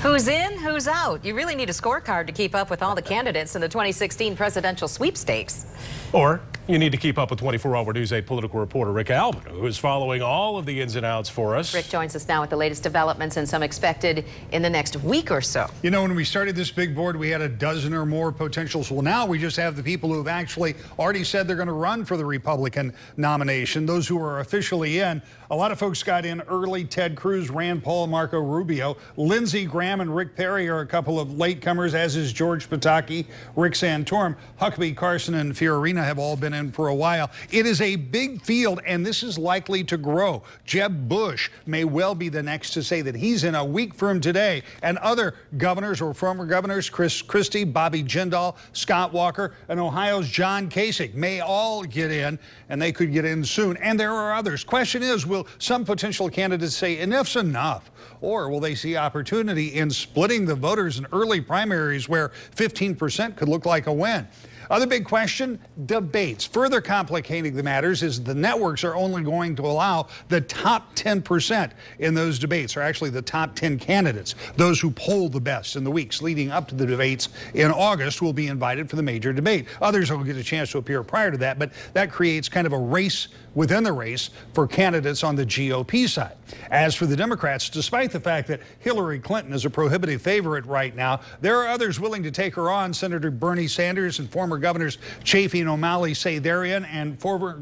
Who's in, who's out? You really need a scorecard to keep up with all the candidates in the 2016 presidential sweepstakes. Or you need to keep up with 24-hour News 8 political reporter Rick Albert, who is following all of the ins and outs for us. Rick joins us now with the latest developments and some expected in the next week or so. You know, when we started this big board, we had a dozen or more potentials. Well, now we just have the people who have actually already said they're going to run for the Republican nomination. Those who are officially in. A lot of folks got in early. Ted Cruz, Rand Paul, Marco Rubio. Lindsey Graham and Rick Perry are a couple of latecomers, as is George Pataki, Rick Santorum. Huckabee, Carson, and Fiorina have all been in for a while. It is a big field, and this is likely to grow. Jeb Bush may well be the next to say that he's in a week from today. And other governors or former governors, Chris Christie, Bobby Jindal, Scott Walker, and Ohio's John Kasich may all get in, and they could get in soon. And there are others. Question is, will some potential candidates say enough's enough? Or will they see opportunity in splitting the voters in early primaries where 15% could look like a win? Other big question, debates. Further complicating the matters is the networks are only going to allow the top 10% in those debates, or actually the top 10 candidates. Those who poll the best in the weeks leading up to the debates in August will be invited for the major debate. Others will get a chance to appear prior to that, but that creates kind of a race within the race for candidates on the GOP side. As for the Democrats, despite the fact that Hillary Clinton is a prohibitive favorite right now, there are others willing to take her on. Senator Bernie Sanders and former Governors Chafee and O'Malley say they're in, and former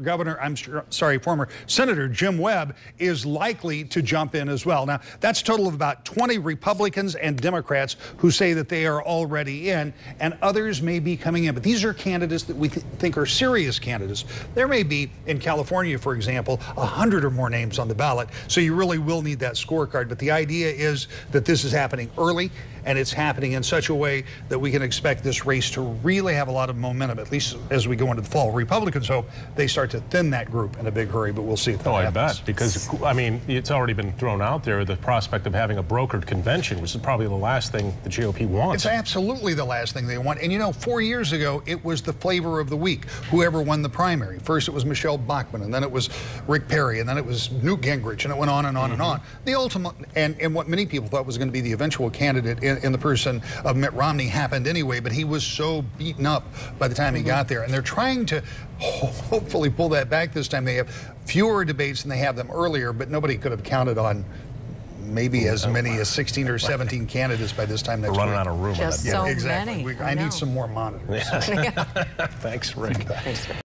Senator Jim Webb is likely to jump in as well. Now, that's a total of about 20 Republicans and Democrats who say that they are already in, and others may be coming in. But these are candidates that we think are serious candidates. There may be, in California, for example, 100 or more names on the ballot, so you really will need that scorecard. But the idea is that this is happening early, and it's happening in such a way that we can expect this race to really have a lot of momentum, at least as we go into the fall. Republicans hope they start to thin that group in a big hurry, but we'll see if that happens. I bet, because, I mean, it's already been thrown out there, the prospect of having a brokered convention, which is probably the last thing the GOP wants. It's absolutely the last thing they want. And, you know, 4 years ago, it was the flavor of the week, whoever won the primary. First, it was Michelle Bachmann, and then it was Rick Perry, and then it was Newt Gingrich, and it went on and on and on. The ultimate, and what many people thought was going to be the eventual candidate in the person of Mitt Romney happened anyway, but he was so beaten up by the time he got there. And they're trying to hopefully pull that back this time. They have fewer debates than they have them earlier, but nobody could have counted on maybe as many as 16 or 17 candidates by this time next week. We're running out of room. Just so exactly. many. I need some more monitors. Thanks, Rick. Thanks.